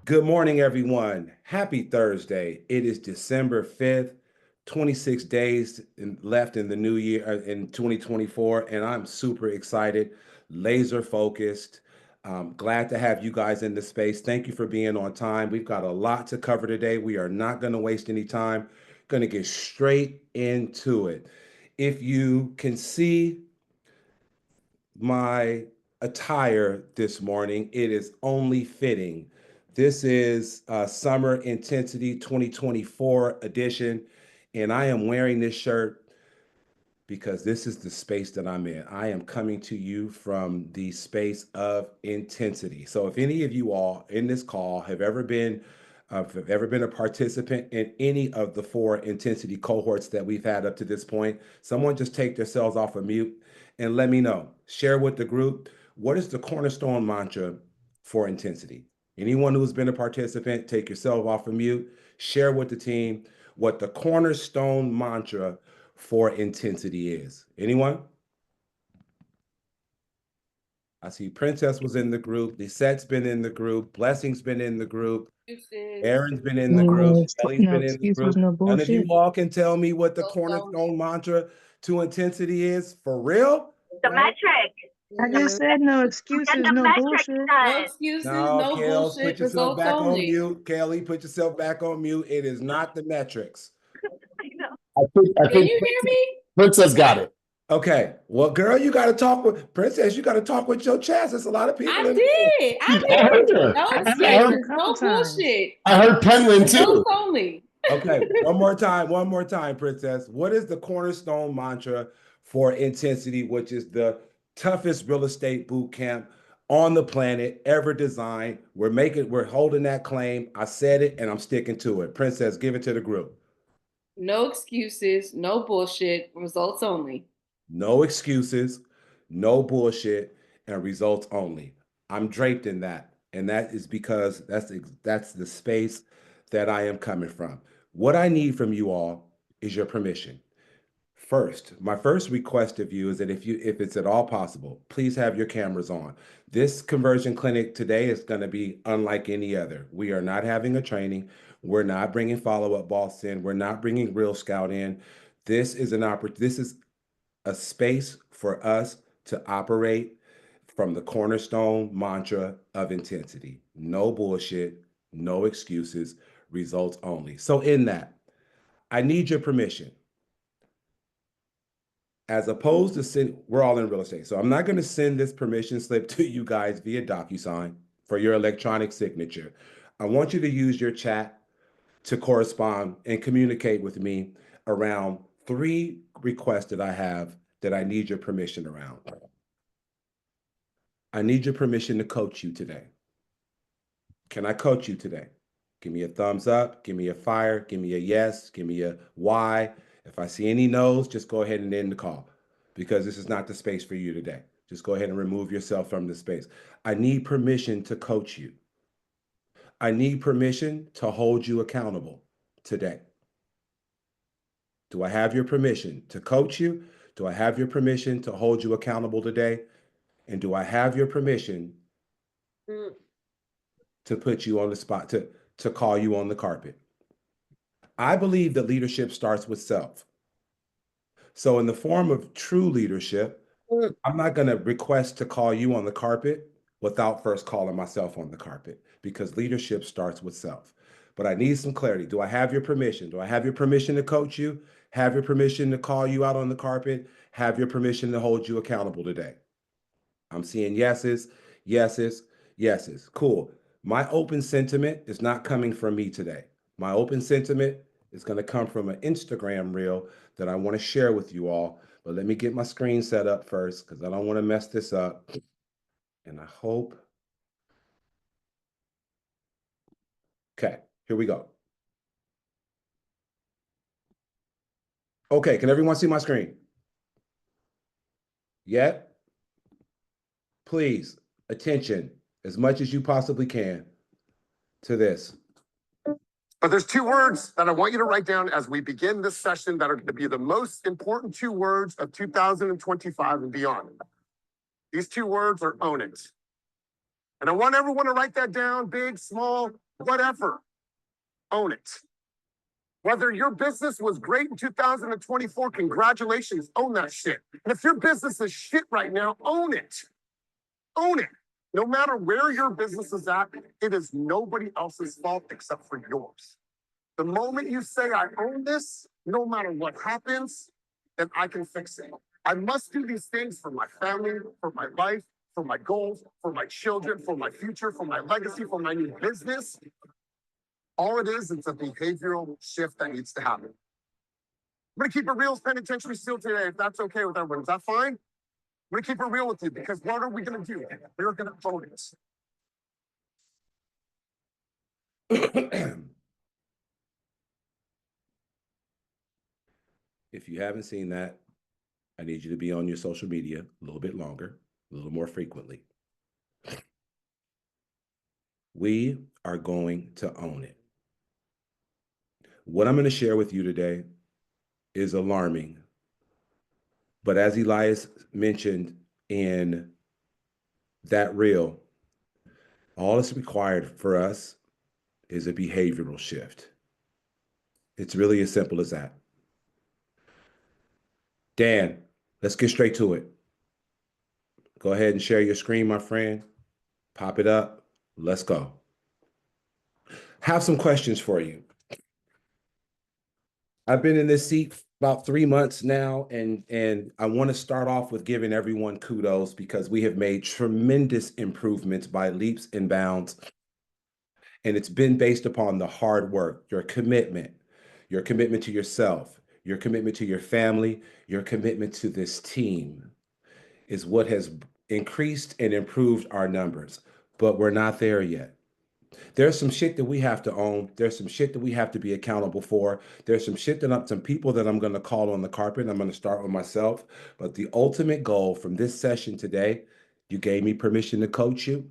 Good morning, everyone. Happy Thursday. It is December 5th, 26 days left in the new year in 2024, and I'm super excited, laser focused. Glad to have you guys in the space. Thank you for being on time. We've got a lot to cover today. We are not going to waste any time. Going to get straight into it. If you can see my attire this morning, it is only fitting. This is Summer Intensity 2024 edition, and I am wearing this shirt because this is the space that I'm in. I am coming to you from the space of intensity. So if any of you all in this call have ever been a participant in any of the four intensity cohorts that we've had up to this point, someone just take themselves off of mute and let me know. Share with the group, what is the cornerstone mantra for intensity? Anyone who's been a participant, take yourself off of mute, share with the team what the cornerstone mantra for intensity is. Anyone? I see Princess was in the group. Lisette's been in the group. Blessing's been in the group. Excuses. Aaron's been in the group. No, Kelly's no been in the excuses, group. no None of you bullshit. all can tell me what the Results cornerstone only. mantra to intensity is for real? The metric. I just said no excuses, Get the no metric bullshit. No done. excuses, No, no Kels, put bullshit, yourself results back on only. mute. Kelly, put yourself back on mute. It is not the metrics. I know. I Can think you hear me? Princess got it. Okay. Well, girl, you got to talk with Princess. You got to talk with your chest. There's a lot of people I in the room. did. I I heard did. her. No I I said it a excuses, heard, no couple times. bullshit. I heard Penland too. Results only. Okay, one more time, Princess. What is the cornerstone mantra for intensity, which is the toughest real estate boot camp on the planet ever designed? We're holding that claim. I said it and I'm sticking to it. Princess, give it to the group. No excuses, no bullshit, results only. No excuses, no bullshit, and results only. I'm draped in that, and that is because that's the space that I am coming from. What I need from you all is your permission. First, my first request of you is that if it's at all possible, please have your cameras on. This conversion clinic today is going to be unlike any other. We are not having a training. We're not bringing follow-up boss in. We're not bringing Real Scout in. This is a space for us to operate from the cornerstone mantra of intensity. No bullshit, no excuses, results only. So in that, I need your permission. As opposed to we're all in real estate. So I'm not going to send this permission slip to you guys via DocuSign for your electronic signature. I want you to use your chat to correspond and communicate with me around three requests that I have that I need your permission around. I need your permission to coach you today. Can I coach you today? Give me a thumbs up, give me a fire, give me a yes, give me a why. If I see any no's, just go ahead and end the call because this is not the space for you today. Just go ahead and remove yourself from the space. I need permission to coach you. I need permission to hold you accountable today. Do I have your permission to coach you? Do I have your permission to hold you accountable today? And do I have your permission to put you on the spot, to call you on the carpet? I believe that leadership starts with self. So in the form of true leadership, I'm not going to request to call you on the carpet without first calling myself on the carpet because leadership starts with self. But I need some clarity. Do I have your permission? Do I have your permission to coach you? Have your permission to call you out on the carpet? Have your permission to hold you accountable today? I'm seeing yeses, yeses, yeses. Cool. My open sentiment is not coming from me today. My open sentiment is going to come from an Instagram reel that I want to share with you all. But let me get my screen set up first because I don't want to mess this up. And I hope. Okay, here we go. Okay, can everyone see my screen? Yet? Please, attention, as much as you possibly can to this. But there's two words that I want you to write down as we begin this session that are going to be the most important two words of 2025 and beyond. These two words are own it. And I want everyone to write that down, big, small, whatever, own it. Whether your business was great in 2024, congratulations, own that shit. And if your business is shit right now, own it. Own it. No matter where your business is at, it is nobody else's fault except for yours. The moment you say, I own this, no matter what happens, then I can fix it. I must do these things for my family, for my life, for my goals, for my children, for my future, for my legacy, for my new business. All it is, it's a behavioral shift that needs to happen. I'm gonna keep it real as penitentiary still today, if that's okay with everyone. Is that fine? I'm gonna keep it real with you because what are we gonna do? We're gonna vote it. If you haven't seen that, I need you to be on your social media a little bit longer, a little more frequently. We are going to own it. What I'm going to share with you today is alarming. But as Elias mentioned in that reel, all that's required for us is a behavioral shift. It's really as simple as that. Dan, let's get straight to it. Go ahead and share your screen, my friend. Pop it up. Let's go. Have some questions for you. I've been in this seat about 3 months now, and I want to start off with giving everyone kudos because we have made tremendous improvements by leaps and bounds. And it's been based upon the hard work, your commitment to yourself, your commitment to your family, your commitment to this team is what has increased and improved our numbers. But we're not there yet. There's some shit that we have to own. There's some shit that we have to be accountable for. There's some shit that some people that I'm going to call on the carpet. I'm going to start with myself. But the ultimate goal from this session today, you gave me permission to coach you.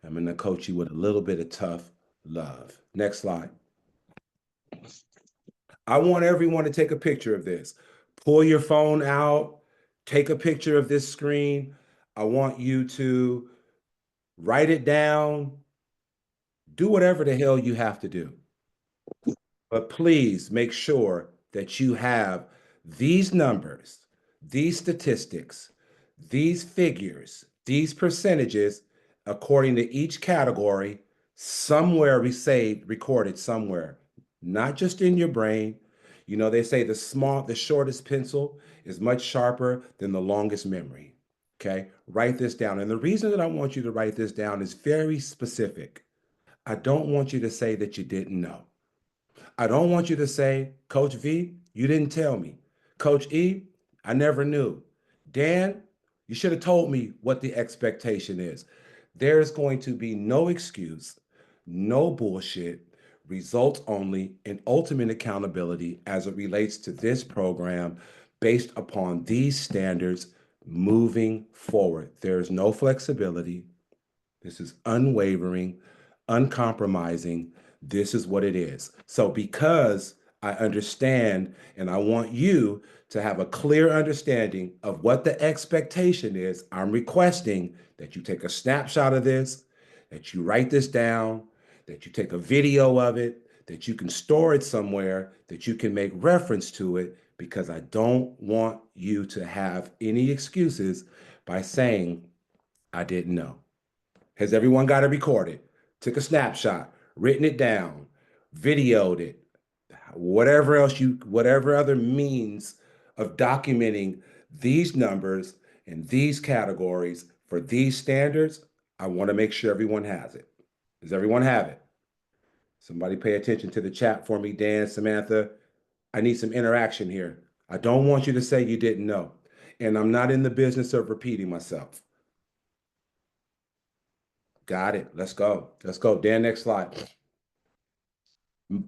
I'm going to coach you with a little bit of tough love. Next slide. I want everyone to take a picture of this. Pull your phone out, take a picture of this screen. I want you to write it down. Do whatever the hell you have to do. But please make sure that you have these numbers, these statistics, these figures, these percentages, according to each category, somewhere recorded somewhere, not just in your brain. You know, they say the shortest pencil is much sharper than the longest memory. Okay, write this down. And the reason that I want you to write this down is very specific. I don't want you to say that you didn't know. I don't want you to say, Coach V, you didn't tell me. Coach E, I never knew. Dan, you should have told me what the expectation is. There's going to be no excuse, no bullshit, results only, and ultimate accountability as it relates to this program based upon these standards moving forward. There's no flexibility. This is unwavering, uncompromising. This is what it is. So because I understand and I want you to have a clear understanding of what the expectation is, I'm requesting that you take a snapshot of this, that you write this down, that you take a video of it, that you can store it somewhere, that you can make reference to it, because I don't want you to have any excuses by saying, I didn't know. Has everyone got it recorded? Took a snapshot, written it down, videoed it, whatever other means of documenting these numbers and these categories for these standards, I want to make sure everyone has it. Does everyone have it? Somebody pay attention to the chat for me, Dan, Samantha. I need some interaction here. I don't want you to say you didn't know. And I'm not in the business of repeating myself. Got it. Let's go. Let's go. Dan, next slide.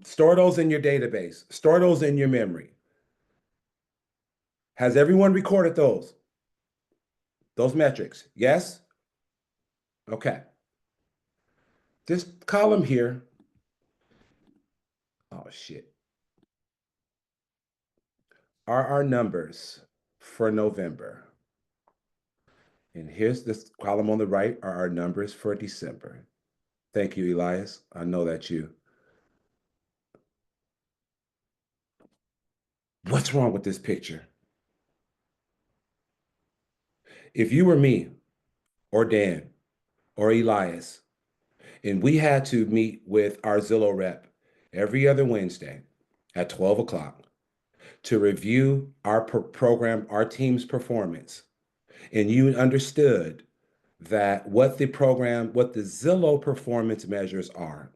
Store those in your database. Store those in your memory. Has everyone recorded those? Those metrics? Yes? Okay. This column here. Oh, shit. Are our numbers for November. And here's this column on the right are our numbers for December. Thank you, Elias. I know that's you. What's wrong with this picture? If you were me or Dan or Elias, and we had to meet with our Zillow rep every other Wednesday at 12 o'clock to review our program, our team's performance, and you understood that what the Zillow performance measures are.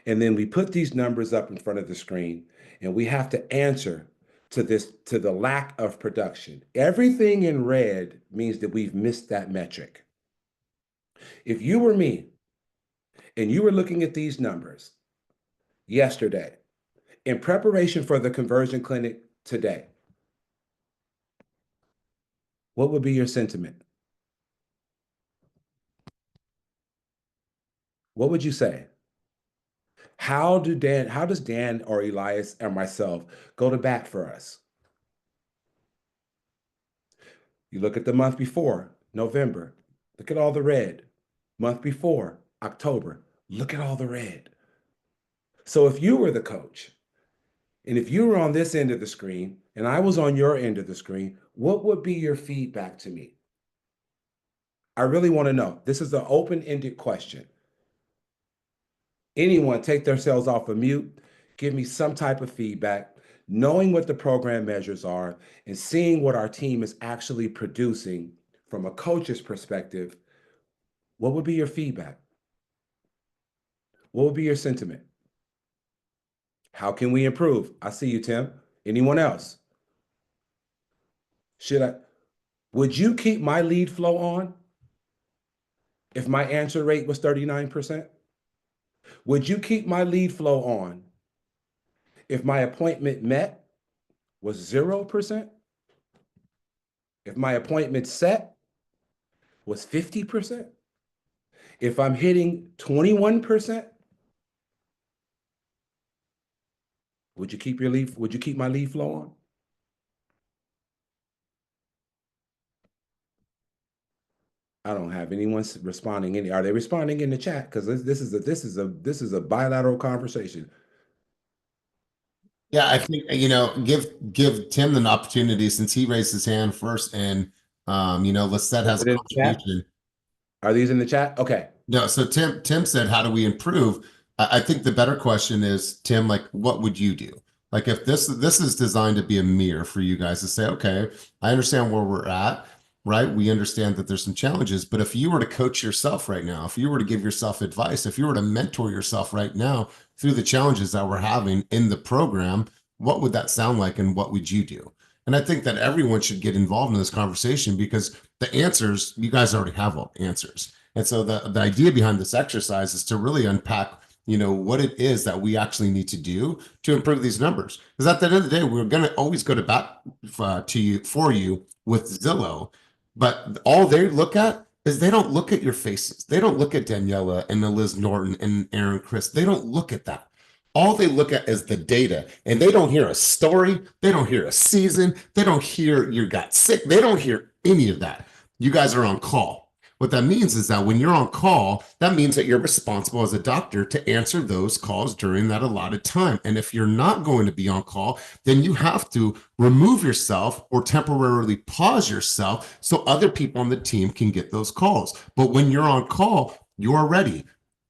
And then we put these numbers up in front of the screen, and we have to answer to the lack of production. Everything in red means that we've missed that metric. If you were me and you were looking at these numbers yesterday in preparation for the conversion clinic today, what would be your sentiment? What would you say? How does Dan or Elias or myself go to bat for us? You look at the month before, November, look at all the red. Month before, October, look at all the red. So if you were the coach, and if you were on this end of the screen, and I was on your end of the screen, what would be your feedback to me? I really want to know. This is an open-ended question. Anyone take themselves off of mute, give me some type of feedback, knowing what the program measures are and seeing what our team is actually producing from a coach's perspective. What would be your feedback? What would be your sentiment? How can we improve? I see you, Tim. Anyone else? Would you keep my lead flow on if my answer rate was 39%? Would you keep my lead flow on if my appointment met was 0%? If my appointment set was 50%? If I'm hitting 21%? Would you keep my lead flow on? I don't have anyone responding. Are they responding in the chat? Because this is a bilateral conversation. Yeah, I think give Tim an opportunity since he raised his hand first, and Lisette has a contribution. Are these in the chat? Okay. No, so Tim said, "How do we improve?" I think the better question is, Tim, like, what would you do? Like, if this is designed to be a mirror for you guys to say, okay, I understand where we're at. Right? We understand that there's some challenges, but if you were to coach yourself right now, if you were to give yourself advice, if you were to mentor yourself right now through the challenges that we're having in the program, what would that sound like and what would you do? And I think that everyone should get involved in this conversation because the answers, you guys already have all the answers. And so the idea behind this exercise is to really unpack what it is that we actually need to do to improve these numbers. Because at the end of the day, we're going to always go to bat for you with Zillow. But all they look at is they don't look at your faces. They don't look at Daniela and Liz Norton and Aaron Chris. They don't look at that. All they look at is the data, and they don't hear a story. They don't hear a season. They don't hear you got sick. They don't hear any of that. You guys are on call. What that means is that when you're on call, that means that you're responsible as a doctor to answer those calls during that allotted time. And if you're not going to be on call, then you have to remove yourself or temporarily pause yourself so other people on the team can get those calls. But when you're on call, you're ready.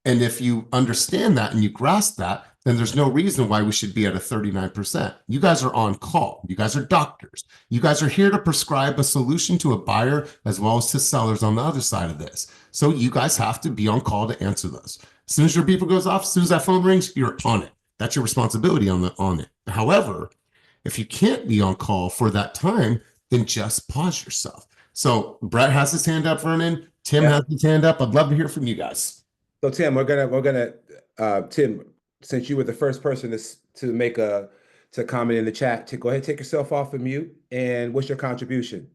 And if you understand that and you grasp that, then there's no reason why we should be at a 39%. You guys are on call. You guys are doctors. You guys are here to prescribe a solution to a buyer as well as to sellers on the other side of this. So you guys have to be on call to answer those. As soon as your beeper goes off, as soon as that phone rings, you're on it. That's your responsibility on it. However, if you can't be on call for that time, then just pause yourself. So Brett has his hand up, Vernon. Tim has his hand up. I'd love to hear from you guys. So Tim, we're gonna Tim, since you were the first person to comment in the chat, to go ahead and take yourself off of mute. And what's your contribution?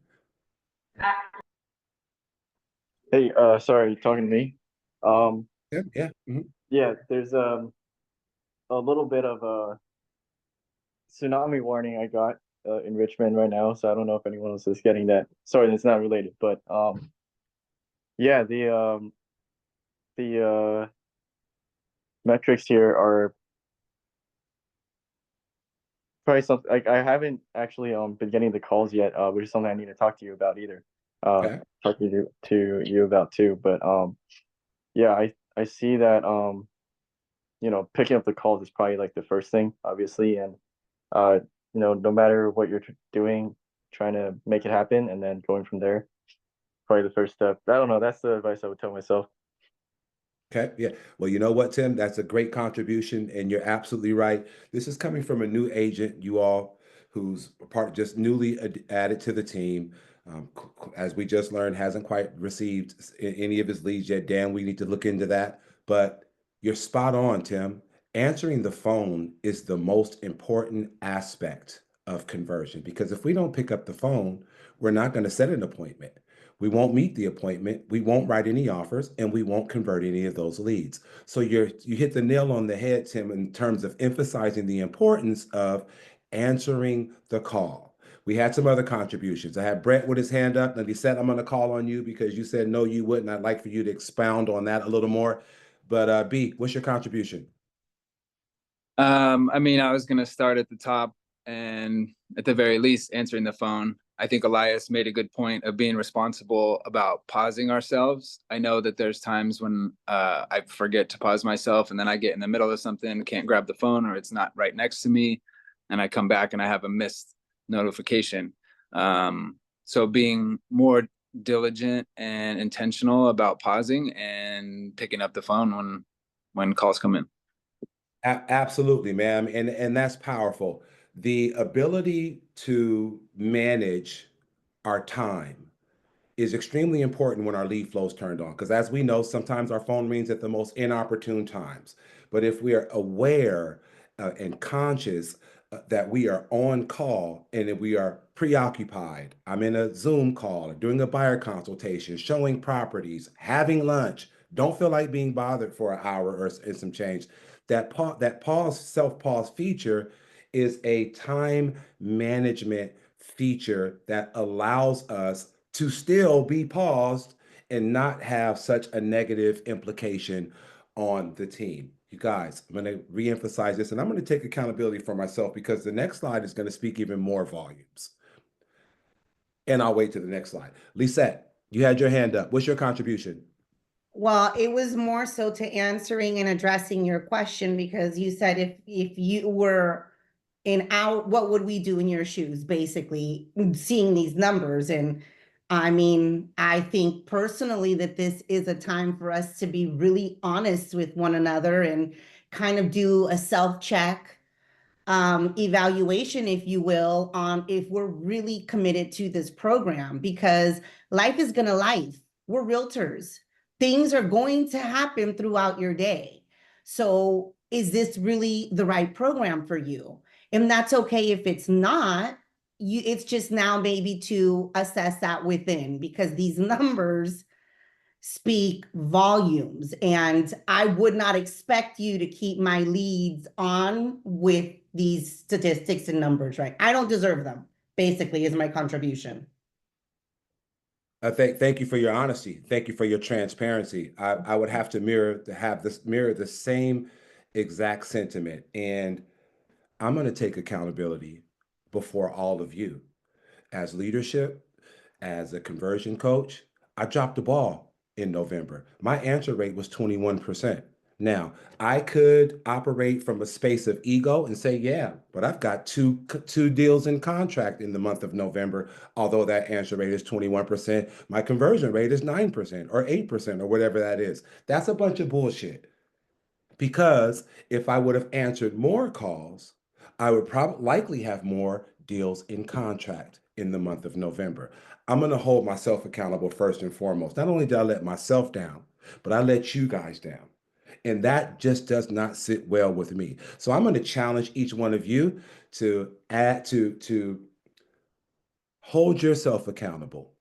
Hey, sorry, you talking to me? Yeah. Mm-hmm. Yeah, there's a little bit of a tsunami warning I got in Richmond right now, so I don't know if anyone else is getting that. Sorry, it's not related, but yeah, the the metrics here are probably something like I haven't actually been getting the calls yet, which is something I need to talk to you about either. Okay. Talking to you about too. But yeah, I see that picking up the calls is probably like the first thing, obviously, and no matter what you're doing, trying to make it happen, and then going from there, probably the first step. I don't know. That's the advice I would tell myself. Okay. Yeah. Well, you know what, Tim? That's a great contribution, and you're absolutely right. This is coming from a new agent, you all, who's just newly added to the team. As we just learned, hasn't quite received any of his leads yet. Dan, we need to look into that. But you're spot on, Tim. Answering the phone is the most important aspect of conversion, because if we don't pick up the phone, we're not going to set an appointment. We won't meet the appointment, we won't write any offers, and we won't convert any of those leads. So you hit the nail on the head, Tim, in terms of emphasizing the importance of answering the call. We had some other contributions. I had Brett with his hand up, and he said, I'm going to call on you because you said no, you wouldn't. I'd like for you to expound on that a little more. But B, what's your contribution? I mean, I was going to start at the top and at the very least answering the phone. I think Elias made a good point of being responsible about pausing ourselves. I know that there's times when I forget to pause myself, and then I get in the middle of something, can't grab the phone, or it's not right next to me, and I come back and I have a missed notification. So being more diligent and intentional about pausing and picking up the phone when calls come in. Absolutely, ma'am. And that's powerful. The ability to manage our time is extremely important when our lead flow is turned on. Because as we know, sometimes our phone rings at the most inopportune times. But if we are aware and conscious that we are on call and if we are preoccupied, I'm in a Zoom call, doing a buyer consultation, showing properties, having lunch, don't feel like being bothered for an hour or some change. That self-pause feature is a time management feature that allows us to still be paused and not have such a negative implication on the team. You guys, I'm going to reemphasize this, and I'm going to take accountability for myself because the next slide is going to speak even more volumes. And I'll wait to the next slide. Lisette, you had your hand up. What's your contribution? Well, it was more so to answering and addressing your question, because you said if you were what would we do in your shoes, basically seeing these numbers. And I mean, I think personally that this is a time for us to be really honest with one another and kind of do a self-check evaluation, if you will, on if we're really committed to this program, because life is gonna life. We're realtors. Things are going to happen throughout your day. So is this really the right program for you? And that's okay if it's not. It's just now maybe to assess that within, because these numbers speak volumes. And I would not expect you to keep my leads on with these statistics and numbers, right? I don't deserve them, basically, is my contribution. Thank you for your honesty. Thank you for your transparency. I would have to mirror the same exact sentiment. And I'm going to take accountability before all of you. As leadership, as a conversion coach, I dropped the ball in November. My answer rate was 21%. Now, I could operate from a space of ego and say, yeah, but I've got two deals in contract in the month of November. Although that answer rate is 21%, my conversion rate is 9% or 8% or whatever that is. That's a bunch of bullshit. Because if I would have answered more calls, I would likely have more deals in contract in the month of November. I'm going to hold myself accountable first and foremost. Not only did I let myself down, but I let you guys down. And that just does not sit well with me. So I'm going to challenge each one of you to hold yourself accountable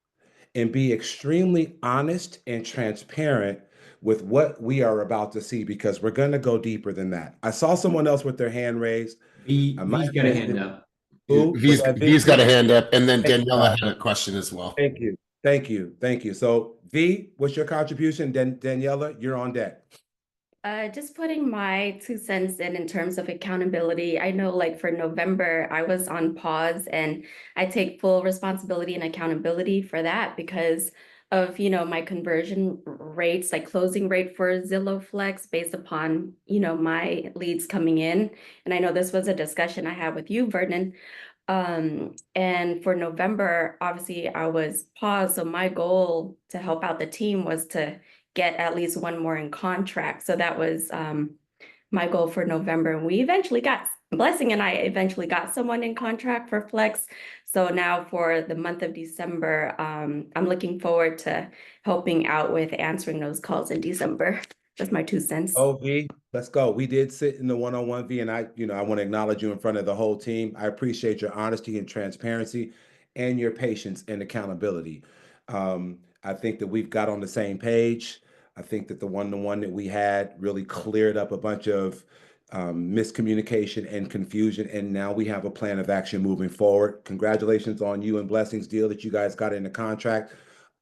and be extremely honest and transparent with what we are about to see, because we're going to go deeper than that. I saw someone else with their hand raised. V's got a hand up. V's got a hand up, and then Thank you, Daniela had a question as well. Thank you. So V, what's your contribution? Daniela, you're on deck. Just putting my 2 cents in terms of accountability. I know like for November, I was on pause and I take full responsibility and accountability for that because of, my conversion rates, like closing rate for Zillow Flex based upon, my leads coming in. And I know this was a discussion I had with you, Vernon. And for November, obviously I was paused. So my goal to help out the team was to get at least one more in contract. So that was my goal for November. And we eventually got, Blessing and I eventually got someone in contract for Flex. So now for the month of December, I'm looking forward to helping out with answering those calls in December. That's my 2 cents. Oh, V, let's go. We did sit in the one-on-one, V, and I want to acknowledge you in front of the whole team. I appreciate your honesty and transparency and your patience and accountability. I think that we've got on the same page. I think that the one-to-one that we had really cleared up a bunch of miscommunication and confusion, and now we have a plan of action moving forward. Congratulations on you and Blessings deal that you guys got in the contract.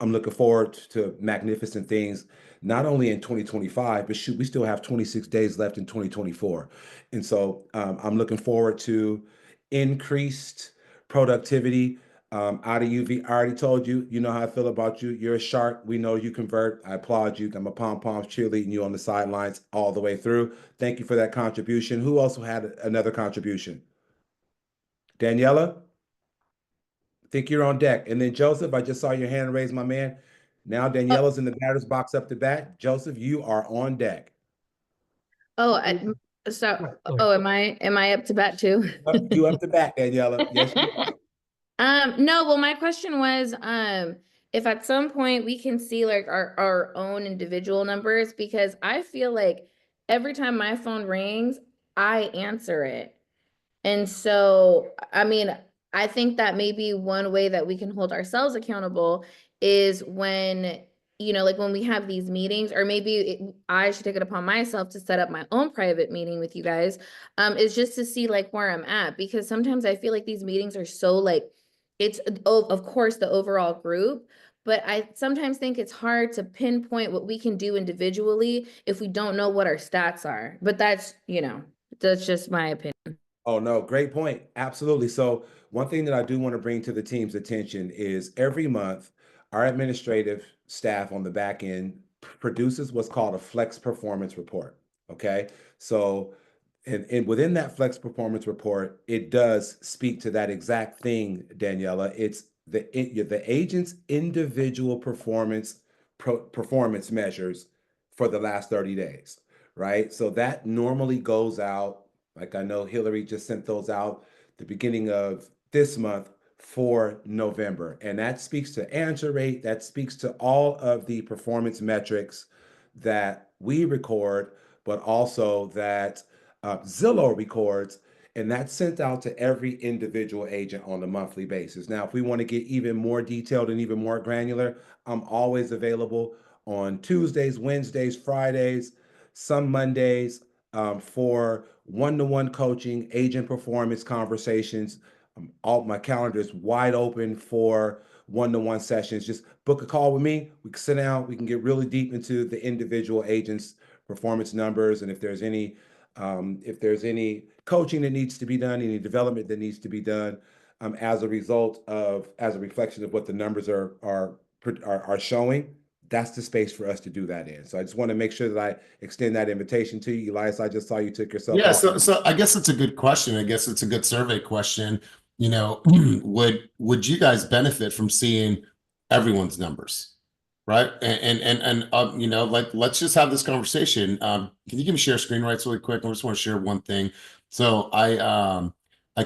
I'm looking forward to magnificent things, not only in 2025, but shoot, we still have 26 days left in 2024. And so I'm looking forward to increased productivity out of UV. I already told you, you know how I feel about you. You're a shark. We know you convert. I applaud you. I'm a pom-poms cheerleading you on the sidelines all the way through. Thank you for that contribution. Who also had another contribution? Daniela? I think you're on deck. And then Joseph, I just saw your hand raised, my man. Now Daniela's in the batter's box up to bat. Joseph, you are on deck. Oh, am I up to bat too? You up to bat, Daniela. Yes, you are. No, well, my question was, if at some point we can see like our own individual numbers, because I feel like every time my phone rings, I answer it. And so, I mean, I think that maybe one way that we can hold ourselves accountable is when, like when we have these meetings, or maybe I should take it upon myself to set up my own private meeting with you guys, is just to see like where I'm at, because sometimes I feel like these meetings are so like, it's of course the overall group, but I sometimes think it's hard to pinpoint what we can do individually if we don't know what our stats are. But that's just my opinion. Oh, no, great point. Absolutely. So one thing that I do want to bring to the team's attention is every month, our administrative staff on the back end produces what's called a Flex Performance Report. Okay. So, and within that Flex Performance Report, it does speak to that exact thing, Daniela. It's the agent's individual performance measures for the last 30 days, right? So that normally goes out. Like I know Hillary just sent those out the beginning of this month for November. And that speaks to answer rate. That speaks to all of the performance metrics that we record, but also that Zillow records. And that's sent out to every individual agent on a monthly basis. Now, if we want to get even more detailed and even more granular, I'm always available on Tuesdays, Wednesdays, Fridays, some Mondays, for one-to-one coaching, agent performance conversations. All my calendar is wide open for one-to-one sessions. Just book a call with me. We can sit down. We can get really deep into the individual agents' performance numbers, and if there's any coaching that needs to be done, any development that needs to be done, as a reflection of what the numbers are showing. That's the space for us to do that in. So I just want to make sure that I extend that invitation to you, Elias. I just saw you took yourself. Yeah. So I guess it's a good question. I guess it's a good survey question. Would you guys benefit from seeing everyone's numbers? Right. And like, let's just have this conversation. Can you give me share screen rights really quick? I just want to share one thing. So I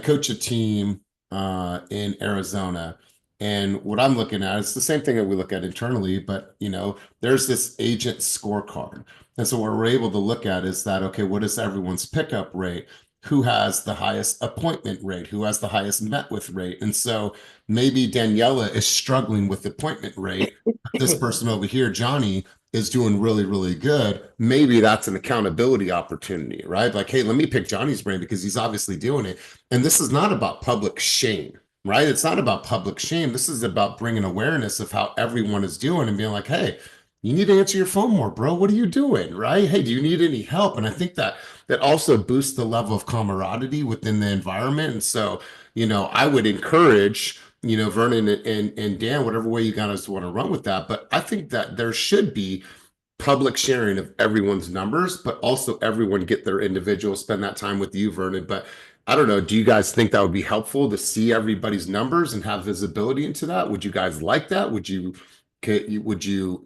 coach a team in Arizona. And what I'm looking at, it's the same thing that we look at internally, but there's this agent scorecard. And so what we're able to look at is that, okay, what is everyone's pickup rate? Who has the highest appointment rate? Who has the highest met with rate? And so maybe Daniela is struggling with appointment rate. This person over here, Johnny, is doing really, really good. Maybe that's an accountability opportunity, right? Like, hey, let me pick Johnny's brain because he's obviously doing it. And this is not about public shame. right? It's not about public shame. This is about bringing awareness of how everyone is doing and being like, hey, you need to answer your phone more, bro. What are you doing? Right? Hey, do you need any help? And I think that also boosts the level of camaraderie within the environment. And so, I would encourage, Vernon and Dan, whatever way you guys want to run with that. But I think that there should be public sharing of everyone's numbers, but also everyone get their individual, spend that time with you, Vernon. But I don't know, do you guys think that would be helpful to see everybody's numbers and have visibility into that? Would you guys like that? Would you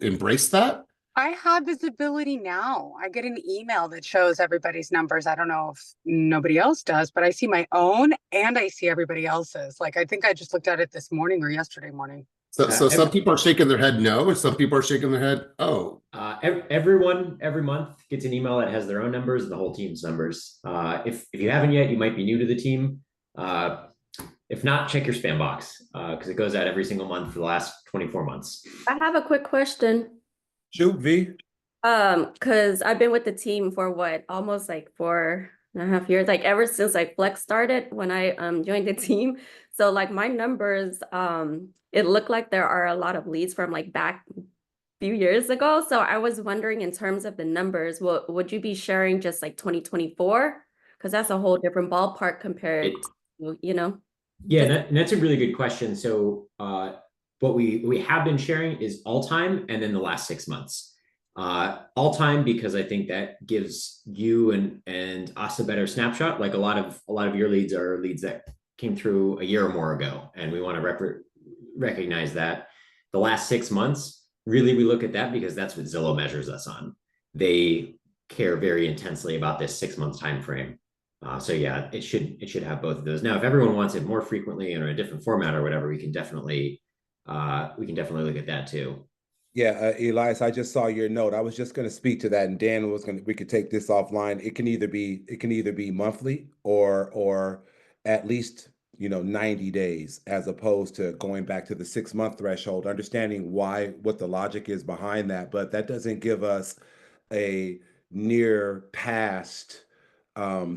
embrace that? I have visibility now. I get an email that shows everybody's numbers. I don't know if nobody else does, but I see my own and I see everybody else's. Like, I think I just looked at it this morning or yesterday morning. So some people are shaking their head no, and some people are shaking their head oh. Everyone every month gets an email that has their own numbers and the whole team's numbers. If you haven't yet, you might be new to the team. If not, check your spam box because it goes out every single month for the last 24 months. I have a quick question. Shoot, V. Because I've been with the team for what, almost like 4.5 years, like ever since like Flex started when I joined the team. So like my numbers, it looked like there are a lot of leads from like back few years ago. So I was wondering in terms of the numbers, would you be sharing just like 2024? Because that's a whole different ballpark compared to, Yeah, and that's a really good question. So what we have been sharing is all time and then the last 6 months. All time because I think that gives you and us a better snapshot. Like a lot of your leads are leads that came through a year or more ago, and we want to recognize that. The last 6 months, really, we look at that because that's what Zillow measures us on. They care very intensely about this 6 month time frame. So yeah, it should have both of those. Now, if everyone wants it more frequently or in a different format or whatever, we can definitely look at that too. Yeah, Elias, I just saw your note. I was just going to speak to that, and Dan we could take this offline. It can either be monthly or at least 90 days, as opposed to going back to the 6 month threshold, understanding what the logic is behind that. But that doesn't give us a near past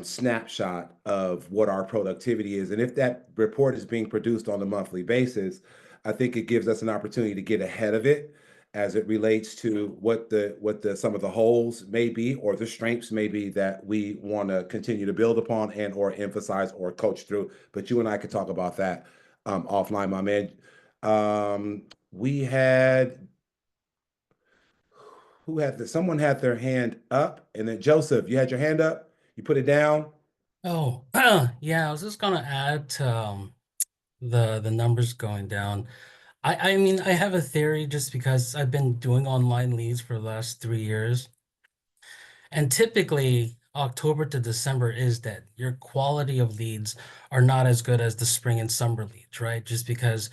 snapshot of what our productivity is. And if that report is being produced on a monthly basis, I think it gives us an opportunity to get ahead of it as it relates to what some of the holes may be or the strengths may be that we want to continue to build upon and or emphasize or coach through. But you and I could talk about that offline, my man. Someone had their hand up, and then Joseph, you had your hand up. You put it down. Oh, yeah, I was just gonna add to the numbers going down. I mean, I have a theory just because I've been doing online leads for the last 3 years. And typically October to December is dead. Your quality of leads are not as good as the spring and summer leads, right? Just because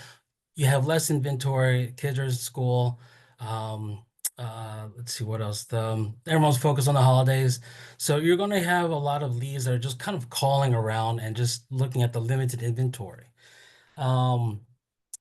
you have less inventory, kids are in school. Let's see what else. Everyone's focused on the holidays. So you're going to have a lot of leads that are just kind of calling around and just looking at the limited inventory.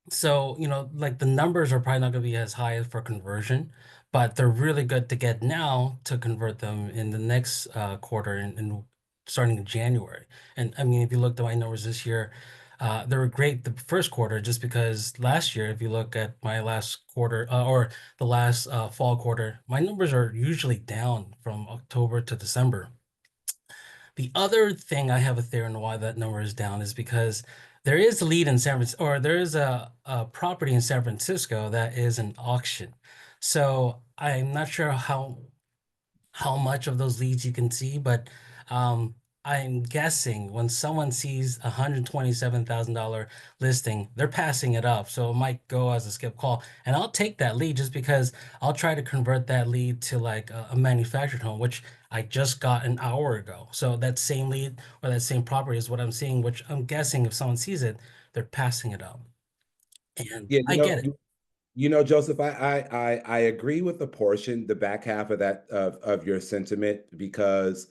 So, like the numbers are probably not going to be as high for conversion, but they're really good to get now to convert them in the next quarter and starting in January. And I mean, if you look at my numbers this year, they were great the first quarter just because last year, if you look at my last quarter or the last fall quarter, my numbers are usually down from October to December. The other thing I have a theory on why that number is down is because there is a lead in San Francisco, or there is a property in San Francisco that is an auction. So I'm not sure how much of those leads you can see, but I'm guessing when someone sees a $127,000 listing, they're passing it up. So it might go as a skip call. And I'll take that lead just because I'll try to convert that lead to like a manufactured home, which I just got an hour ago. So that same lead or that same property is what I'm seeing, which I'm guessing if someone sees it, they're passing it up. And Yeah, I get it. Joseph, I agree with the back half of that of your sentiment, because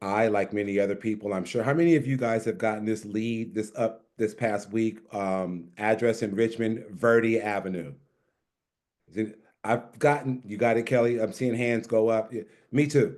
I, like many other people, I'm sure. How many of you guys have gotten this lead this past week? Address in Richmond, Verde Avenue. You got it, Kelly. I'm seeing hands go up. Yeah, me too.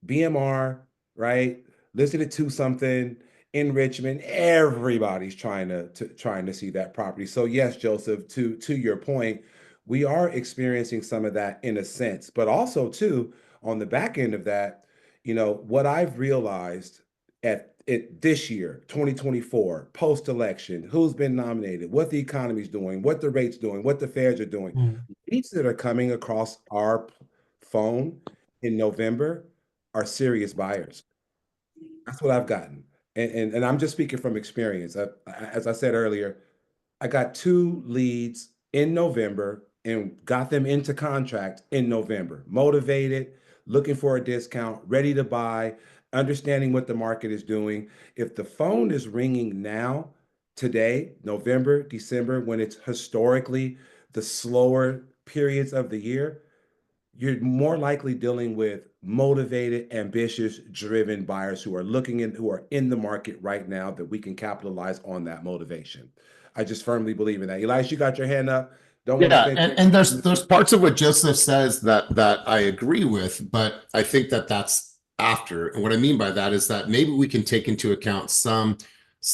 BMR, right? Listed at 2 something. in Richmond, everybody's trying to see that property. So yes, Joseph, to your point, we are experiencing some of that in a sense, but also too, on the back end of that, what I've realized at it this year, 2024, post-election, who's been nominated, what the economy's doing, what the rate's doing, what the fares are doing. Mm. Leads that are coming across our phone in November are serious buyers. That's what I've gotten. And I'm just speaking from experience. As I said earlier, I got 2 leads in November and got them into contract in November. Motivated, looking for a discount, ready to buy, understanding what the market is doing. If the phone is ringing now, today, November, December, when it's historically the slower periods of the year, you're more likely dealing with motivated, ambitious, driven buyers who are in the market right now that we can capitalize on that motivation. I just firmly believe in that. Elias, you got your hand up. Don't want to Yeah, stay. and there's parts of what Joseph says that I agree with, but I think that's after. And what I mean by that is that maybe we can take into account some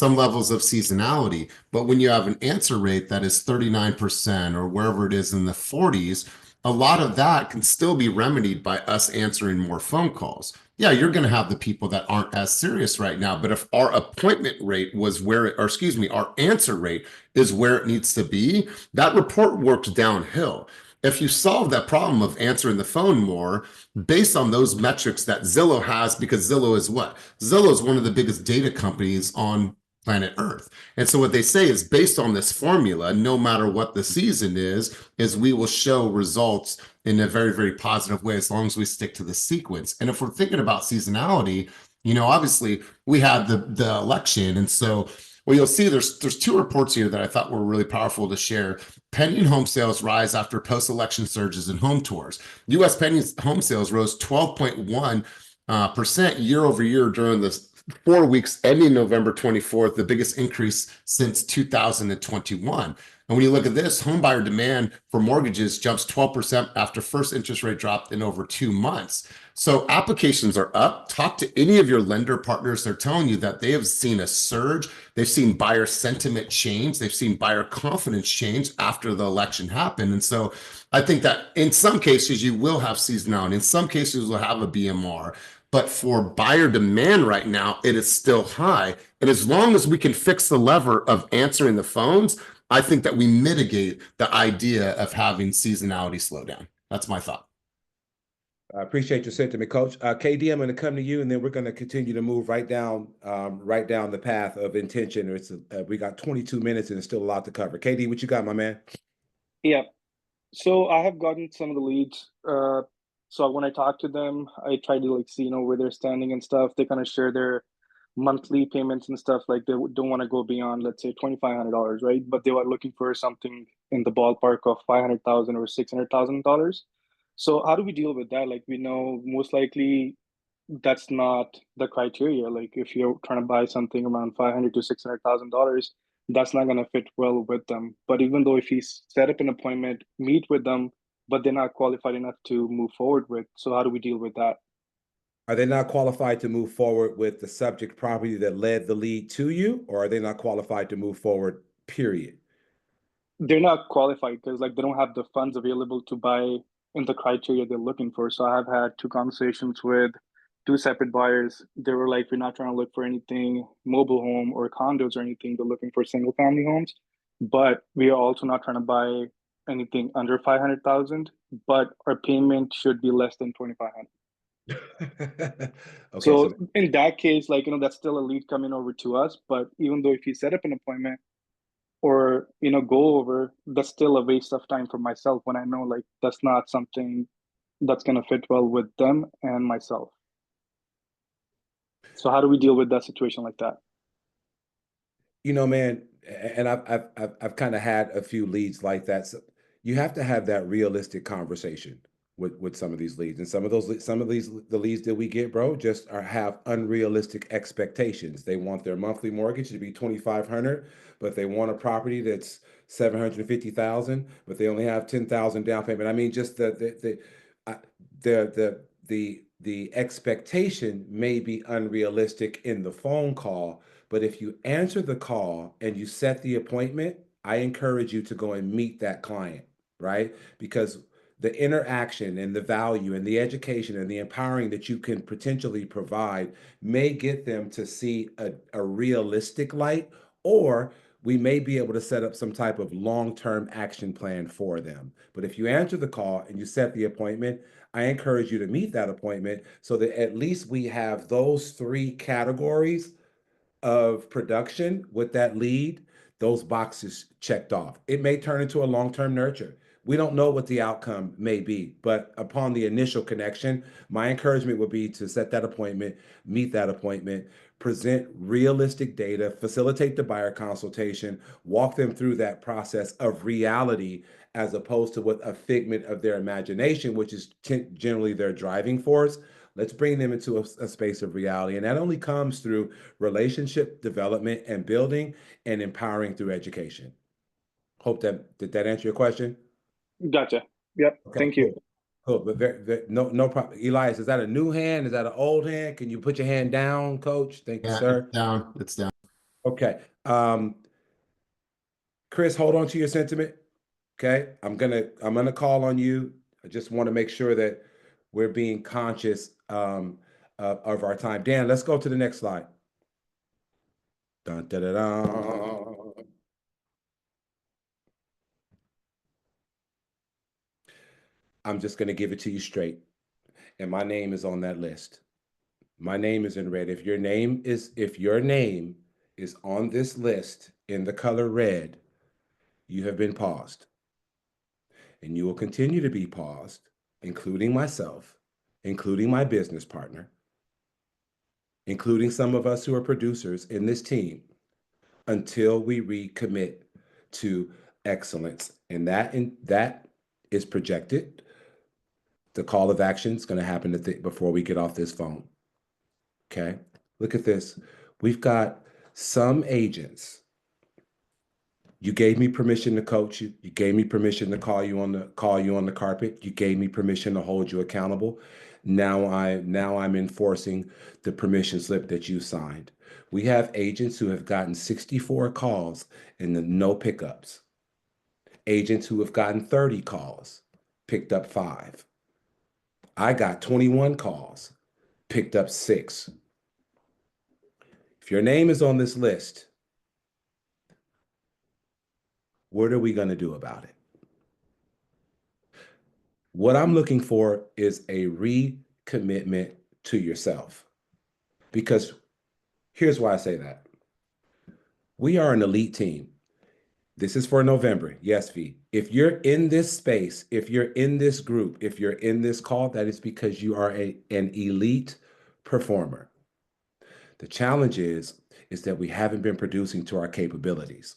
levels of seasonality, but when you have an answer rate that is 39% or wherever it is in the 40s, a lot of that can still be remedied by us answering more phone calls. Yeah, you're going to have the people that aren't as serious right now, but if our appointment rate was our answer rate is where it needs to be, that report works downhill. If you solve that problem of answering the phone more based on those metrics that Zillow has, because Zillow is what? Zillow is one of the biggest data companies on planet Earth. And so what they say is based on this formula, no matter what the season is we will show results in a very, very positive way as long as we stick to the sequence. And if we're thinking about seasonality, obviously we had the election. And so what you'll see, there's 2 reports here that I thought were really powerful to share. Pending home sales rise after post-election surges in home tours. U.S. pending home sales rose 12.1% year over year during the 4 weeks ending November 24th, the biggest increase since 2021. And when you look at this, home buyer demand for mortgages jumps 12% after first interest rate dropped in over 2 months. So applications are up. Talk to any of your lender partners. They're telling you that they have seen a surge. They've seen buyer sentiment change. They've seen buyer confidence change after the election happened. And so I think that in some cases you will have seasonality. In some cases you'll have a BMR. But for buyer demand right now, it is still high. And as long as we can fix the lever of answering the phones, I think that we mitigate the idea of having seasonality slow down. That's my thought. I appreciate your sentiment, Coach. KD, I'm going to come to you, and then we're going to continue to move right down the path of intention. We got 22 minutes, and there's still a lot to cover. KD, what you got, my man? Yeah. So I have gotten some of the leads. So when I talk to them, I try to see, where they're standing and stuff. They kind of share their monthly payments and stuff. Like they don't want to go beyond, let's say, $2,500, right? But they were looking for something in the ballpark of $500,000 or $600,000. So how do we deal with that? Like we know most likely that's not the criteria. Like if you're trying to buy something around $500,000 to $600,000, that's not going to fit well with them. But even though if you set up an appointment, meet with them, but they're not qualified enough to move forward with. So how do we deal with that? Are they not qualified to move forward with the subject property that led the lead to you, or are they not qualified to move forward, period? They're not qualified because they don't have the funds available to buy in the criteria they're looking for. So I've had 2 conversations with 2 separate buyers. They were like, we're not trying to look for anything mobile home or condos or anything. They're looking for single family homes, but we are also not trying to buy anything under 500,000, but our payment should be less than 2,500. Okay, so in that case, that's still a lead coming over to us. But even though if you set up an appointment or, go over, that's still a waste of time for myself when I know that's not something that's going to fit well with them and myself. So how do we deal with that situation like that? Man, and I've kind of had a few leads like that. So you have to have that realistic conversation with some of these leads, and the leads that we get, bro, just have unrealistic expectations. They want their monthly mortgage to be $2,500, but they want a property that's $750,000, but they only have $10,000 down payment. I mean, just the expectation may be unrealistic in the phone call, But if you answer the call and you set the appointment, I encourage you to go and meet that client, right? Because the interaction and the value and the education and the empowering that you can potentially provide may get them to see a realistic light, or we may be able to set up some type of long-term action plan for them. But if you answer the call and you set the appointment, I encourage you to meet that appointment so that at least we have those 3 categories of production with that lead, those boxes checked off. It may turn into a long-term nurture. We don't know what the outcome may be, but upon the initial connection, my encouragement would be to set that appointment, meet that appointment, present realistic data, facilitate the buyer consultation, walk them through that process of reality as opposed to what a figment of their imagination, which is generally their driving force. Let's bring them into a space of reality. And that only comes through relationship development and building and empowering through education. Hope did that answer your question? Gotcha. Yep. Okay, Thank you. cool. But no problem. Elias, is that a new hand? Is that an old hand? Can you put your hand down, coach? Thank you, Yeah, sir. it's down. It's down. Okay. Chris, hold on to your sentiment. Okay. I'm gonna call on you. I just want to make sure that we're being conscious of our time. Dan, let's go to the next slide. Dun, da, da, da. I'm just going to give it to you straight. And my name is on that list. My name is in red. If your name is on this list in the color red, you have been paused. And you will continue to be paused, including myself, including my business partner, including some of us who are producers in this team, until we recommit to excellence. And that is projected. The call of action is going to happen before we get off this phone. Okay, look at this. We've got some agents. You gave me permission to coach you. You gave me permission to call you on the carpet. You gave me permission to hold you accountable. Now I'm enforcing the permission slip that you signed. We have agents who have gotten 64 calls and no pickups. Agents who have gotten 30 calls, picked up 5. I got 21 calls, picked up 6. If your name is on this list, what are we going to do about it? What I'm looking for is a recommitment to yourself. Because here's why I say that. We are an elite team. This is for November. Yes, V. If you're in this space, if you're in this group, if you're in this call, that is because you are an elite performer. The challenge is that we haven't been producing to our capabilities.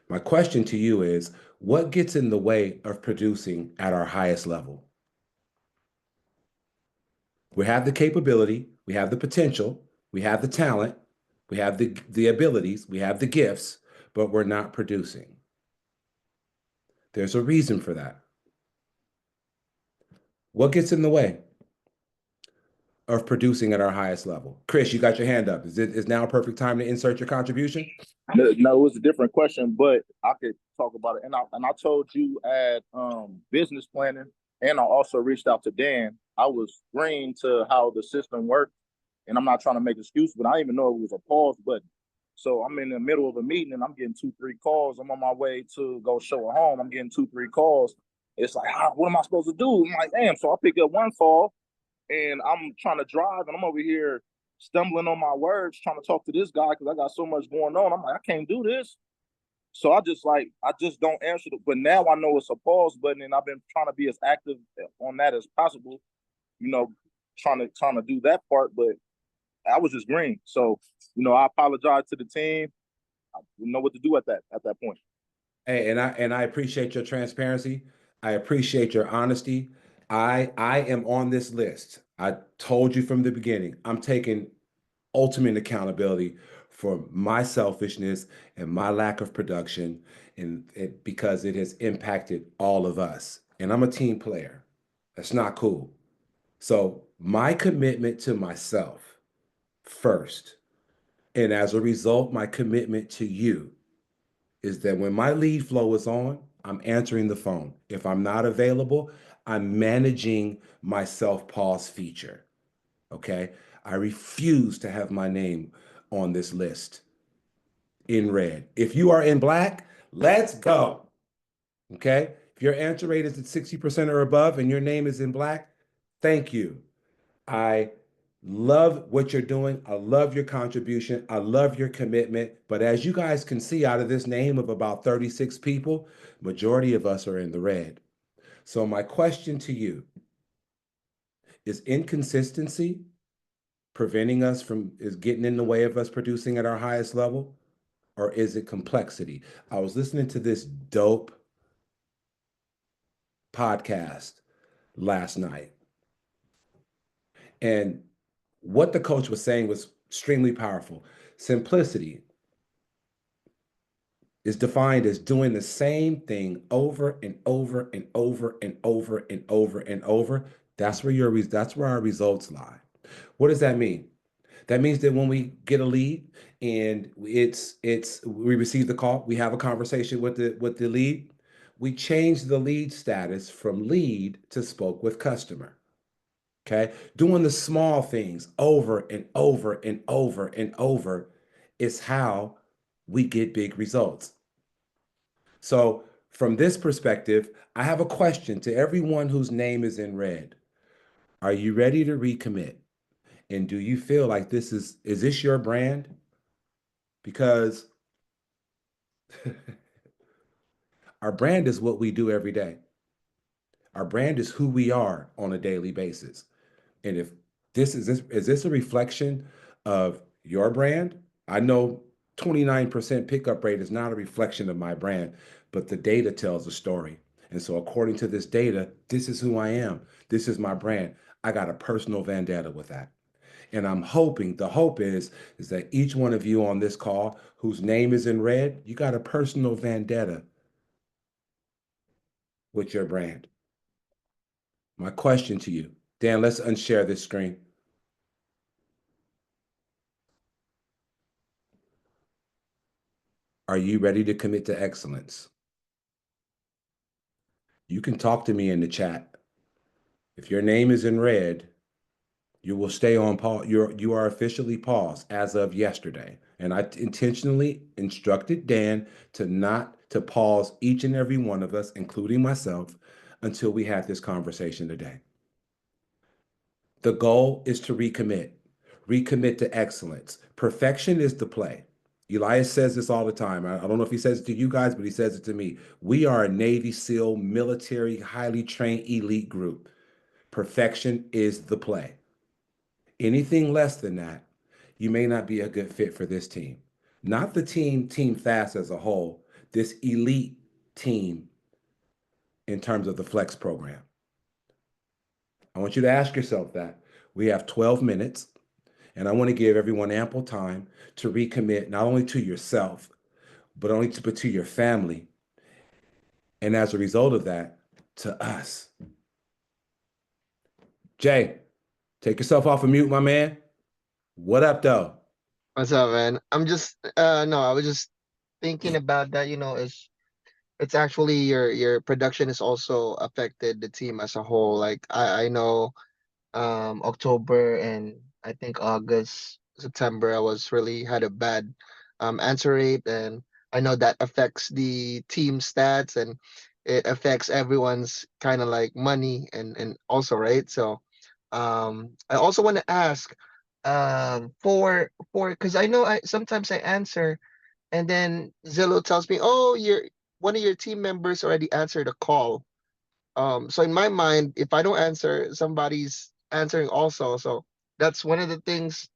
My question to you is, what gets in the way of producing at our highest level? We have the capability, we have the potential, we have the talent, we have the abilities, we have the gifts, but we're not producing. There's a reason for that. What gets in the way of producing at our highest level? Chris, you got your hand up. Is now a perfect time to insert your contribution? No, it was a different question, but I could talk about it. And I told you at business planning, and I also reached out to Dan. I was green to how the system worked, and I'm not trying to make excuses, but I didn't even know it was a pause button. So I'm in the middle of a meeting and I'm getting 2-3 calls. I'm on my way to go show a home. I'm getting 2-3 calls. It's like, what am I supposed to do? I'm like, damn. So I pick up one call and I'm trying to drive and I'm over here stumbling on my words, trying to talk to this guy because I got so much going on. I'm like, I can't do this. So I just don't answer it. But now I know it's a pause button and I've been trying to be as active on that as possible, trying to do that part. But I was just green. So, I apologize to the team. I didn't know what to do at that point. Hey, and I appreciate your transparency. I appreciate your honesty. I am on this list. I told you from the beginning, I'm taking ultimate accountability for my selfishness and my lack of production, because it has impacted all of us. And I'm a team player. That's not cool. So my commitment to myself first And as a result, my commitment to you is that when my lead flow is on, I'm answering the phone. If I'm not available, I'm managing my self-pause feature. Okay? I refuse to have my name on this list in red. If you are in black, let's go. Okay? If your answer rate is at 60% or above and your name is in black, thank you. I love what you're doing. I love your contribution. I love your commitment. But as you guys can see out of this name of about 36 people, majority of us are in the red. So my question to you is inconsistency preventing us from, is getting in the way of us producing at our highest level? Or is it complexity? I was listening to this dope podcast last night. And what the coach was saying was extremely powerful. Simplicity is defined as doing the same thing over and over and over and over and over and over. That's where our results lie. What does that mean? That means that when we get a lead and we receive the call, we have a conversation with the lead, we change the lead status from lead to spoke with customer. Okay? Doing the small things over and over and over and over is how we get big results. So from this perspective, I have a question to everyone whose name is in red. Are you ready to recommit? And do you feel like is this your brand? Because our brand is what we do every day. Our brand is who we are on a daily basis. And if is this a reflection of your brand? I know 29% pickup rate is not a reflection of my brand, but the data tells a story. And so according to this data, this is who I am. This is my brand. I got a personal vendetta with that. And I'm hoping, the hope is that each one of you on this call whose name is in red, you got a personal vendetta with your brand. My question to you, Dan, let's unshare this screen. Are you ready to commit to excellence? You can talk to me in the chat. If your name is in red, you will stay on pause. You are officially paused as of yesterday. And I intentionally instructed Dan to pause each and every one of us, including myself, until we had this conversation today. The goal is to recommit to excellence. Perfection is the play. Elias says this all the time. I don't know if he says it to you guys, but he says it to me. We are a Navy SEAL military, highly trained elite group. Perfection is the play. Anything less than that, you may not be a good fit for this team. Not the Team Fast as a whole, this elite team in terms of the Flex program. I want you to ask yourself that. We have 12 minutes, and I want to give everyone ample time to recommit not only to yourself, but to your family. And as a result of that, to us. Jay, take yourself off of mute, my man. What up, though? What's up, man? I'm just no, I was just thinking about that, it's actually your production is also affected the team as a whole. Like I know October and I think August, September, I was really had a bad answer rate, and I know that affects the team stats and it affects everyone's kind of like money and also, right? So I also want to ask for because I know I sometimes I answer and then Zillow tells me, oh, one of your team members already answered a call. So in my mind, if I don't answer, somebody's answering also. So that's one of the things.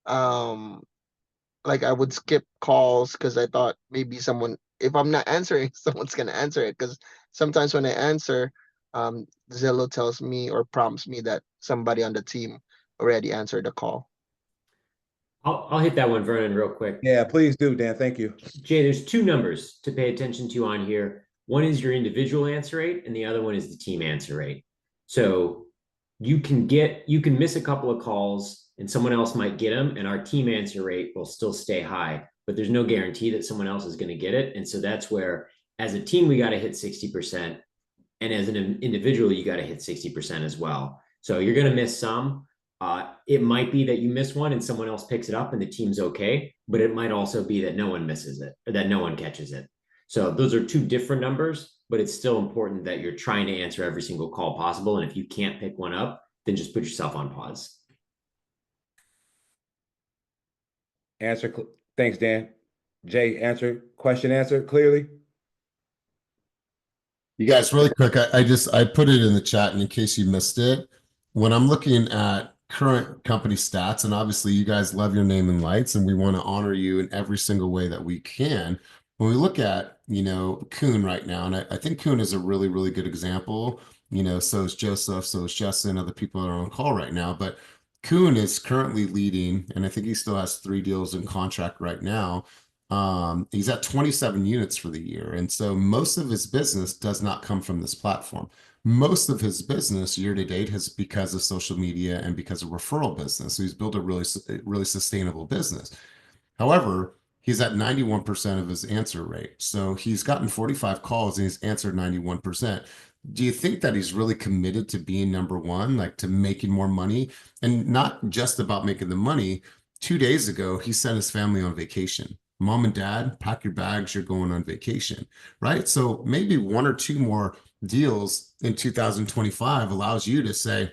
Like I would skip calls because I thought maybe someone, if I'm not answering, someone's gonna answer it. Because sometimes when I answer, Zillow tells me or prompts me that somebody on the team already answered the call. I'll hit that one, Vernon, real quick. Yeah, please do, Dan. Thank you. Jay, there's two numbers to pay attention to on here. One is your individual answer rate, and the other one is the team answer rate. So you can miss a couple of calls, and someone else might get them, and our team answer rate will still stay high, but there's no guarantee that someone else is going to get it. And so that's where, as a team, we got to hit 60%. And as an individual, you got to hit 60% as well. So you're going to miss some. It might be that you miss one and someone else picks it up and the team's okay, but it might also be that no one misses it or that no one catches it. So those are two different numbers, but it's still important that you're trying to answer every single call possible. And if you can't pick one up, then just put yourself on pause. Thanks, Dan. Jay, question answered clearly. You guys, really quick, I put it in the chat, and in case you missed it, when I'm looking at current company stats, and obviously you guys love your name and lights, and we want to honor you in every single way that we can. When we look at, Kuhn right now, and I think Kuhn is a really, really good example, so is Joseph, so is Justin, other people that are on call right now, but Kuhn is currently leading, and I think he still has 3 deals in contract right now. He's at 27 units for the year. And so most of his business does not come from this platform. Most of his business year to date has because of social media and because of referral business. So he's built a really sustainable business. However, he's at 91% of his answer rate. So he's gotten 45 calls and he's answered 91%. Do you think that he's really committed to being number one, like to making more money? And not just about making the money. 2 days ago, he sent his family on vacation. Mom and dad, pack your bags, you're going on vacation, right? So maybe 1 or 2 more deals in 2025 allows you to say,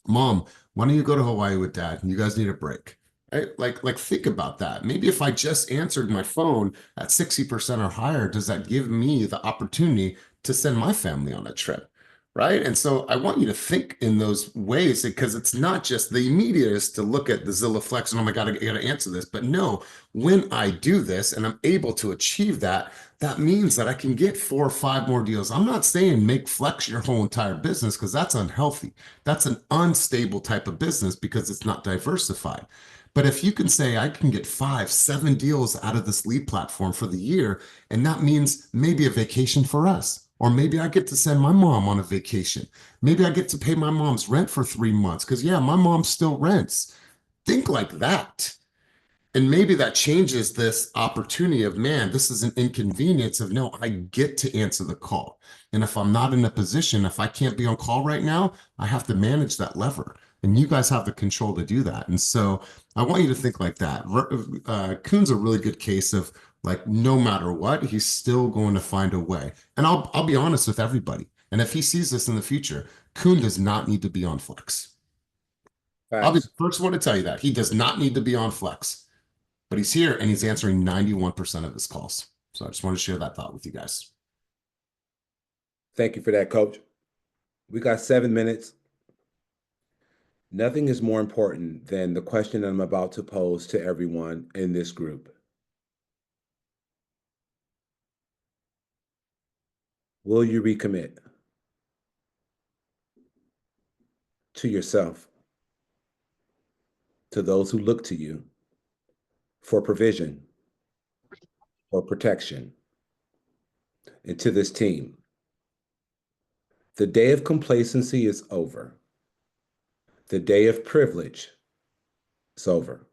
Mom, why don't you go to Hawaii with dad? You guys need a break. Right? Like think about that. Maybe if I just answered my phone at 60% or higher, does that give me the opportunity to send my family on a trip? Right. And so I want you to think in those ways, because it's not just the immediate is to look at the Zilla Flex and, oh my God, I got to answer this. But no, when I do this and I'm able to achieve that, that means that I can get 4 or 5 more deals. I'm not saying make Flex your whole entire business, because that's unhealthy. That's an unstable type of business because it's not diversified. But if you can say, I can get 5, 7 deals out of this lead platform for the year, and that means maybe a vacation for us. Or maybe I get to send my mom on a vacation. Maybe I get to pay my mom's rent for 3 months because, yeah, my mom still rents. Think like that. And maybe that changes this opportunity of, man, this is an inconvenience of, no, I get to answer the call. And if I'm not in a position, if I can't be on call right now, I have to manage that lever. And you guys have the control to do that. And so I want you to think like that. Kuhn's a really good case of, like, no matter what, he's still going to find a way. And I'll be honest with everybody. And if he sees this in the future, Kuhn does not need to be on Flex. I'll be the first one to tell you that. He does not need to be on Flex. But he's here and he's answering 91% of his calls. So I just want to share that thought with you guys. Thank you for that, Coach. We got 7 minutes. Nothing is more important than the question I'm about to pose to everyone in this group. Will you recommit to yourself, to those who look to you for provision or protection, and to this team? The day of complacency is over. The day of privilege is over.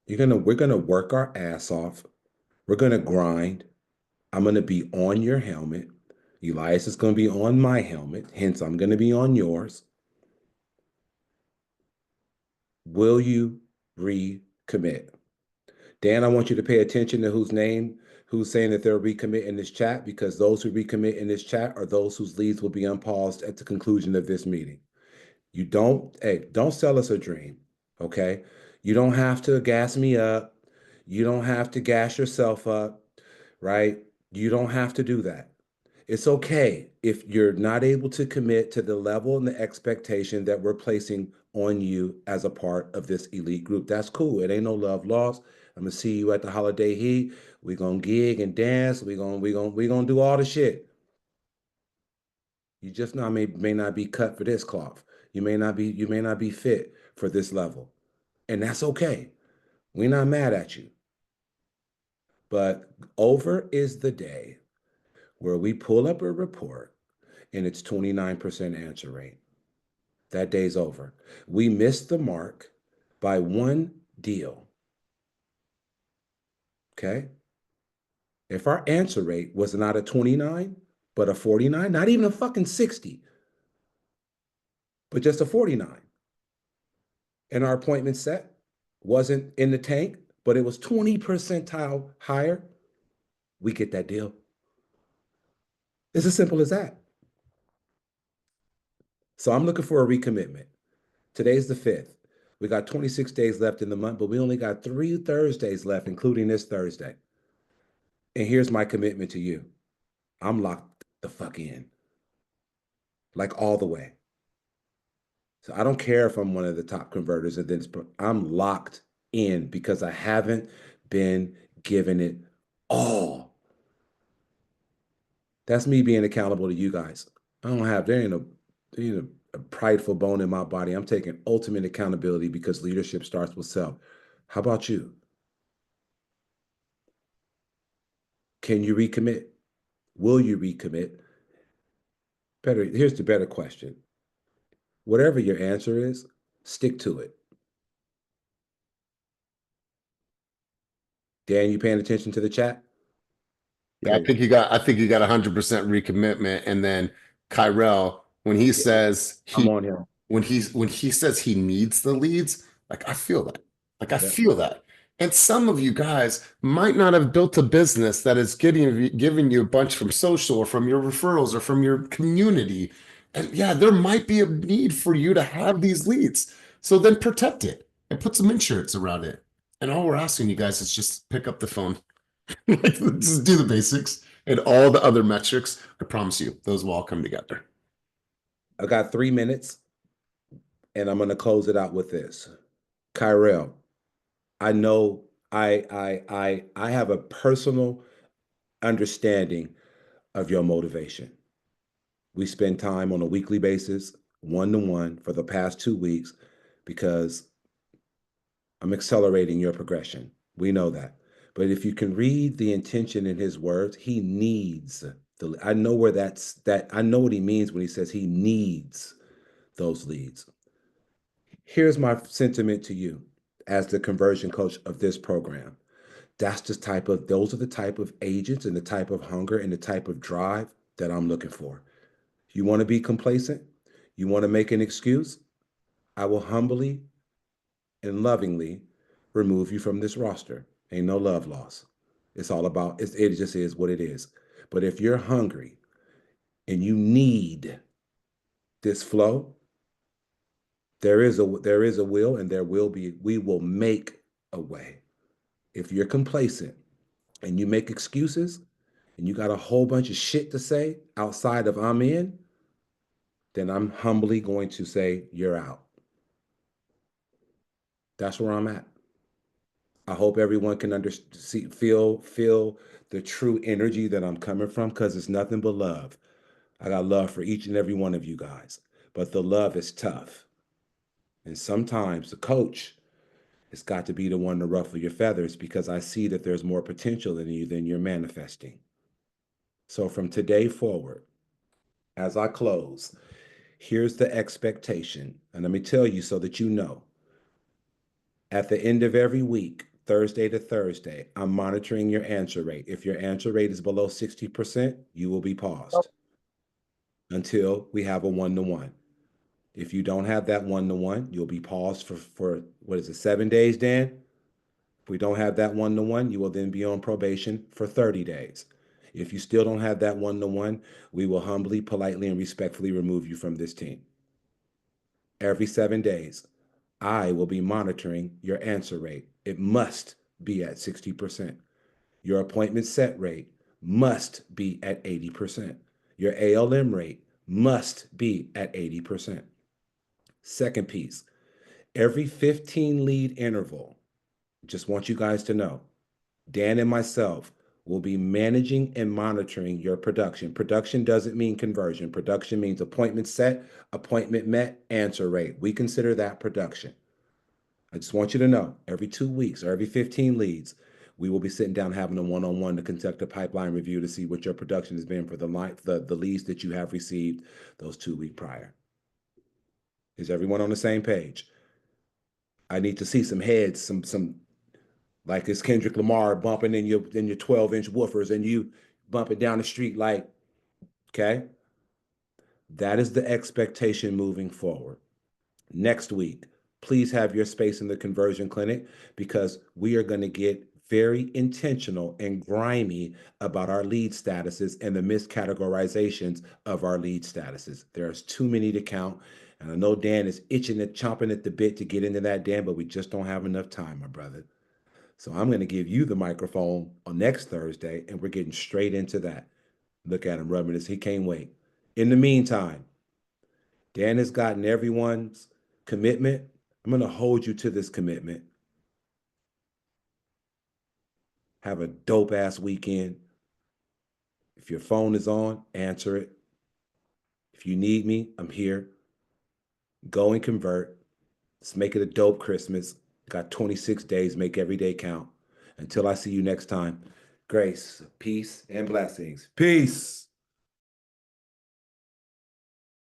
We're gonna work our ass off. We're gonna grind. I'm gonna be on your helmet. Elias is gonna be on my helmet. Hence, I'm gonna be on yours. Will you recommit? Dan, I want you to pay attention to who's saying that they'll recommit in this chat, because those who recommit in this chat are those whose leads will be unpaused at the conclusion of this meeting. Don't sell us a dream, okay? You don't have to gas me up. You don't have to gas yourself up, right? You don't have to do that. It's okay if you're not able to commit to the level and the expectation that we're placing on you as a part of this elite group. That's cool. It ain't no love lost. I'm gonna see you at the holiday heat. We're gonna gig and dance. We're gonna do all the shit. You just may not be cut for this cloth. You may not be fit for this level. And that's okay. We're not mad at you. But over is the day where we pull up a report and it's 29% answer rate. That day's over. We missed the mark by one deal. Okay? If our answer rate was not a 29, but a 49, not even a fucking 60, but just a 49, and our appointment set wasn't in the tank, but it was 20 percentile higher, we get that deal. It's as simple as that. So I'm looking for a recommitment. Today's the 5th. We got 26 days left in the month, but we only got 3 Thursdays left, including this Thursday. And here's my commitment to you. I'm locked the fuck in. Like all the way. So I don't care if I'm one of the top converters of this, but I'm locked in because I haven't been given it all. That's me being accountable to you guys. There ain't a prideful bone in my body. I'm taking ultimate accountability because leadership starts with self. How about you? Can you recommit? Will you recommit? Here's the better question. Whatever your answer is, stick to it. Dan, you paying attention to the chat? Yeah, I think you got 100% recommitment. And then Kyrell, when he says I'm on him. when he says he needs the leads, like I feel that. Like I feel that. And some of you guys might not have built a business that is giving you a bunch from social or from your referrals or from your community. And yeah, there might be a need for you to have these leads. So then protect it and put some insurance around it. And all we're asking you guys is just pick up the phone. Just do the basics and all the other metrics. I promise you, those will all come together. I got 3 minutes and I'm going to close it out with this. Kyrell, I know I have a personal understanding of your motivation. We spend time on a weekly basis, one-to-one for the past 2 weeks because I'm accelerating your progression. We know that. But if you can read the intention in his words, he needs I know I know what he means when he says he needs those leads. Here's my sentiment to you as the conversion coach of this program. Those are the type of agents and the type of hunger and the type of drive that I'm looking for. You want to be complacent? You want to make an excuse? I will humbly and lovingly remove you from this roster. Ain't no love lost. It's all about, it just is what it is. But if you're hungry and you need this flow, there is a will and we will make a way. If you're complacent and you make excuses and you got a whole bunch of shit to say outside of I'm in, then I'm humbly going to say you're out. That's where I'm at. I hope everyone can feel the true energy that I'm coming from because it's nothing but love. I got love for each and every one of you guys, but the love is tough. And sometimes the coach has got to be the one to ruffle your feathers because I see that there's more potential in you than you're manifesting. So from today forward, as I close, here's the expectation. And let me tell you so that you know. At the end of every week, Thursday to Thursday, I'm monitoring your answer rate. If your answer rate is below 60%, you will be paused until we have a one-to-one. If you don't have that one-to-one, you'll be paused for 7 days, Dan? If we don't have that one-to-one, you will then be on probation for 30 days. If you still don't have that one-to-one, we will humbly, politely, and respectfully remove you from this team. Every 7 days, I will be monitoring your answer rate. It must be at 60%. Your appointment set rate must be at 80%. Your ALM rate must be at 80%. Second piece, every 15 lead interval, just want you guys to know, Dan and myself will be managing and monitoring your production. Production doesn't mean conversion. Production means appointment set, appointment met, answer rate. We consider that production. I just want you to know, every 2 weeks or every 15 leads, we will be sitting down having a one-on-one to conduct a pipeline review to see what your production has been for the leads that you have received those 2 weeks prior. Is everyone on the same page? I need to see some heads, some like it's Kendrick Lamar bumping in your 12-inch woofers and you bumping down the street like, okay? That is the expectation moving forward. Next week, please have your space in the conversion clinic because we are going to get very intentional and grimy about our lead statuses and the miscategorizations of our lead statuses. There's too many to count. And I know Dan is itching and chomping at the bit to get into that, Dan, but we just don't have enough time, my brother. So I'm going to give you the microphone on next Thursday, and we're getting straight into that. Look at him rubbing his, he can't wait. In the meantime, Dan has gotten everyone's commitment. I'm going to hold you to this commitment. Have a dope ass weekend. If your phone is on, answer it. If you need me, I'm here. Go and convert. Let's make it a dope Christmas. Got 26 days, make every day count. Until I see you next time, grace, peace, and blessings. Peace.